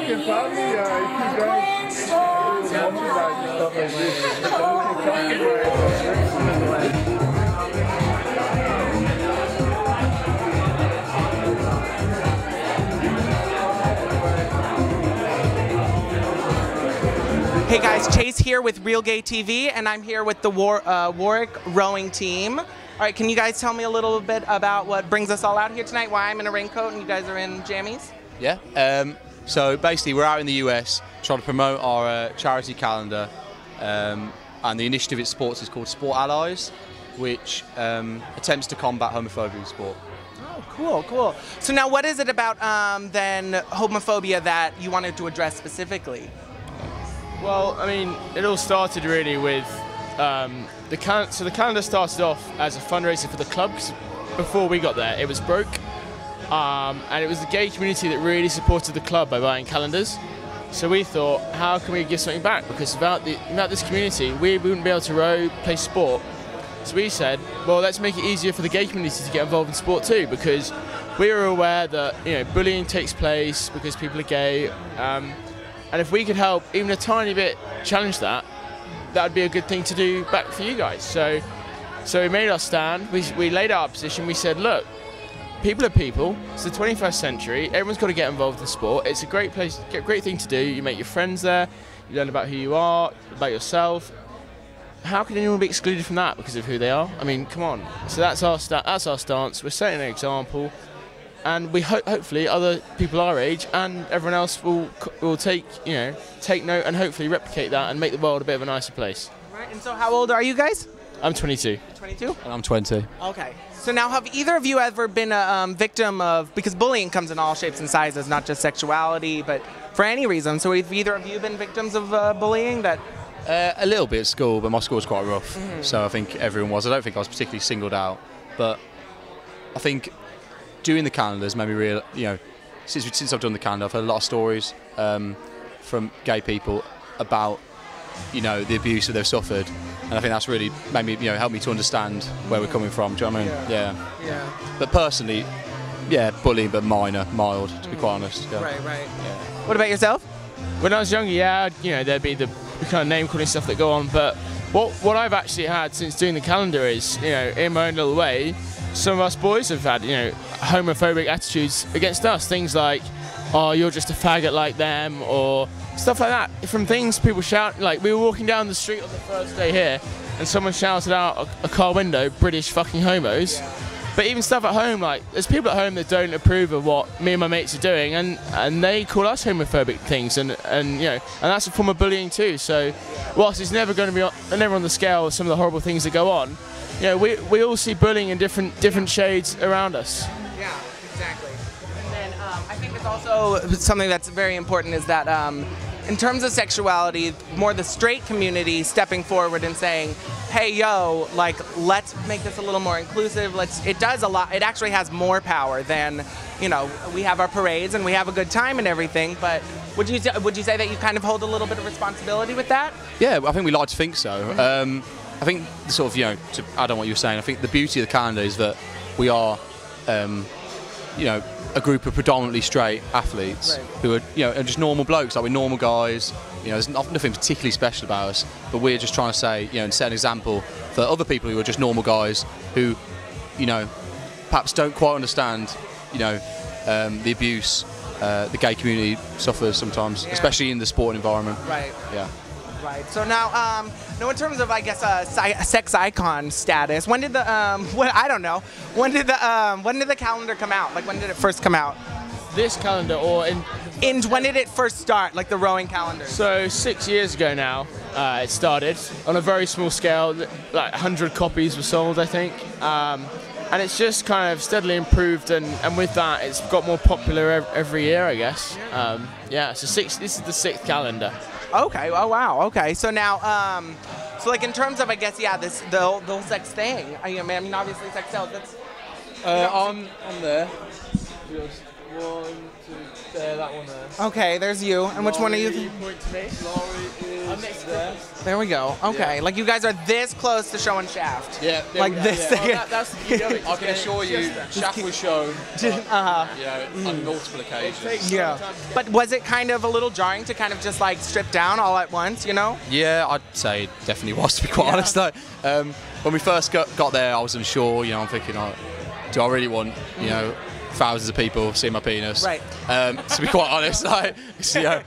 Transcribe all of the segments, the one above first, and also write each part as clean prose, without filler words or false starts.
fucking family, if you guys watching that and stuff like this, Hey guys, Chase here with Real Gay TV, and I'm here with the Warwick rowing team. All right, can you guys tell me a little bit about what brings us all out here tonight? Why I'm in a raincoat and you guys are in jammies? Yeah. So basically, we're out in the US trying to promote our charity calendar, and the initiative it supports is called Sport Allies, which attempts to combat homophobia in sport. Oh, cool, cool. So now, what is it about then homophobia that you wanted to address specifically? Well, I mean, it all started really with the calendar started off as a fundraiser for the club. 'Cause before we got there, it was broke, and it was the gay community that really supported the club by buying calendars. So we thought, how can we give something back? Because without this community, we wouldn't be able to row, play sport. So we said, well, let's make it easier for the gay community to get involved in sport too, because we were aware that bullying takes place because people are gay. And if we could help even a tiny bit challenge that, that would be a good thing to do back for you guys. So we made our stand, we laid out our position, we said, look, people are people, it's the 21st century, everyone's got to get involved in sport, it's a great place, great thing to do, you make your friends there, you learn about who you are, about yourself. How can anyone be excluded from that because of who they are? I mean, come on. So that's our stance, we're setting an example. And we hopefully other people our age and everyone else will take note and hopefully replicate that and make the world a bit of a nicer place. Right. And so, how old are you guys? I'm 22. 22. And I'm 20. Okay. So now, have either of you ever been a victim of, because bullying comes in all shapes and sizes, not just sexuality, but for any reason. So have either of you been victims of bullying? That. A little bit at school, but my school's quite rough. Mm-hmm. So I think everyone was. I don't think I was particularly singled out, but I think doing the calendars made me real. Since I've done the calendar, I've heard a lot of stories from gay people about the abuse that they've suffered, and I think that's really made me helped me to understand where we're coming from. Do you know what I mean? Yeah. But personally, bullying, but mild, to be quite honest. Yeah. Right. Yeah. What about yourself? When I was younger, there'd be the kind of name calling stuff that go on, but what I've actually had since doing the calendar is, in my own little way, some of us boys have had, homophobic attitudes against us. Things like, oh, you're just a faggot like them, or stuff like that. From things people shout, like we were walking down the street on the first day here, and someone shouted out a car window, British fucking homos. Yeah. But even stuff at home, like there's people at home that don't approve of what me and my mates are doing, and they call us homophobic things, and that's a form of bullying too. So, whilst it's never going to be never on the scale of some of the horrible things that go on, we all see bullying in different shades around us. Yeah, exactly. And then I think it's also something that's very important is that in terms of sexuality, more the straight community stepping forward and saying, hey, yo, like, let's make this a little more inclusive. It does a lot. It actually has more power than, we have our parades and we have a good time and everything. But would you say that you kind of hold a little bit of responsibility with that? Yeah, I think we like to think so. I think the sort of, to add on what you were saying, I think the beauty of the calendar is that we are, a group of predominantly straight athletes who are, are just normal blokes, like we're normal guys. There's nothing particularly special about us, but we're just trying to say, and set an example for other people who are just normal guys who, perhaps don't quite understand, the abuse the gay community suffers sometimes, especially in the sport environment. Right. Yeah. Right. So now, in terms of, I guess, sex icon status, when did the I don't know, when did the calendar come out? Like, when did it first come out? This calendar, or when did it first start? Like the rowing calendar. So 6 years ago now, it started on a very small scale. Like 100 copies were sold, I think, and it's just kind of steadily improved. And with that, it's got more popular every year, I guess. So this is the 6th calendar. Okay. Oh wow. Okay. So now, so like in terms of, I guess, the whole sex thing. I mean, obviously sex sells. That's. I'm there. 1, 2, there, that one there. Okay, there's you. And which one are you? You point to me. Laurie is next there. There we go. Okay, Yeah. like you guys are this close to showing Shaft. Yeah, Like this. Well, that's the beauty of it. I can assure you, Shaft was shown, on multiple occasions. Yeah. But was it kind of a little jarring to kind of just like strip down all at once, you know? Yeah, I'd say it definitely was, to be quite honest. Like, when we first got there, I was unsure. You know, I'm thinking, do I really want, you know, thousands of people seeing my penis? Right. To be quite honest, like, you know,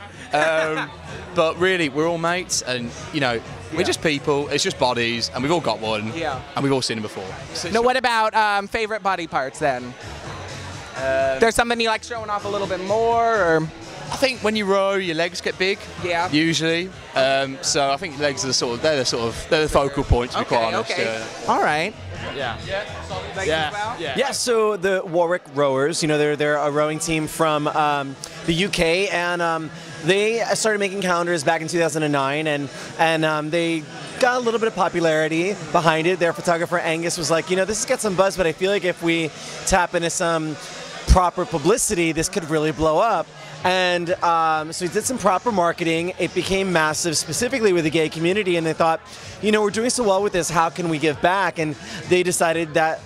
but really, we're all mates, and you know, we're just people. It's just bodies, and we've all got one. Yeah. And we've all seen them before. So No, what about favorite body parts then? There's something you like showing off a little bit more, or? I think when you row, your legs get big. Yeah. Usually. So I think legs are they're the focal point, to be quite honest. Okay. Yeah. All right. Yeah. Legs as well? Yeah, so the Warwick Rowers, you know, they're a rowing team from the UK, and they started making calendars back in 2009, and they got a little bit of popularity behind it. Their photographer Angus was like, you know, this has got some buzz, but I feel like if we tap into some proper publicity, this could really blow up. And so he did some proper marketing. It became massive, specifically with the gay community, and they thought, you know, we're doing so well with this, how can we give back? And they decided that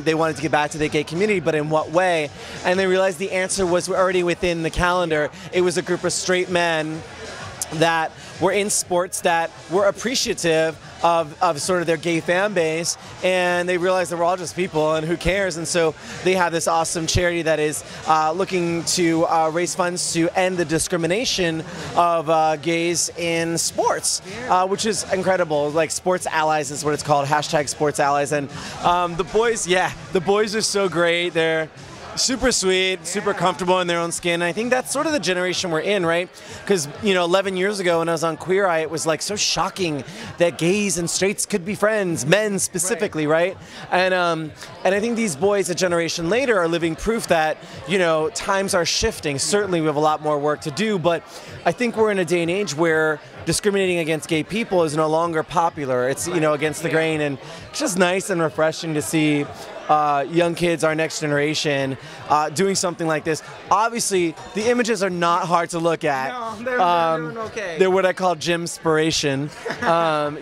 they wanted to give back to the gay community, but in what way? And they realized the answer was already within the calendar. It was a group of straight men that were in sports that were appreciative of sort of their gay fan base, and they realized that we're all just people and who cares, and so they have this awesome charity that is looking to raise funds to end the discrimination of gays in sports, which is incredible. Like Sports Allies is what it's called, hashtag Sports Allies, and the boys are so great. They're super sweet, super comfortable in their own skin. And I think that's sort of the generation we're in, right? Because, you know, 11 years ago when I was on Queer Eye, it was like so shocking that gays and straights could be friends, men specifically, right? And I think these boys a generation later are living proof that, you know, times are shifting. Certainly we have a lot more work to do, but I think we're in a day and age where discriminating against gay people is no longer popular. It's, you know, against the grain, and it's just nice and refreshing to see young kids, our next generation, doing something like this. Obviously, the images are not hard to look at. No, they're doing okay. They're what I call gym-spiration.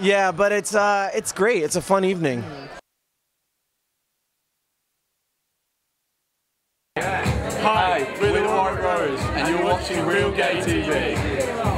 Yeah, but it's great. It's a fun evening. Hi, we're the Warwick Rowers, and you're watching Real Gay TV.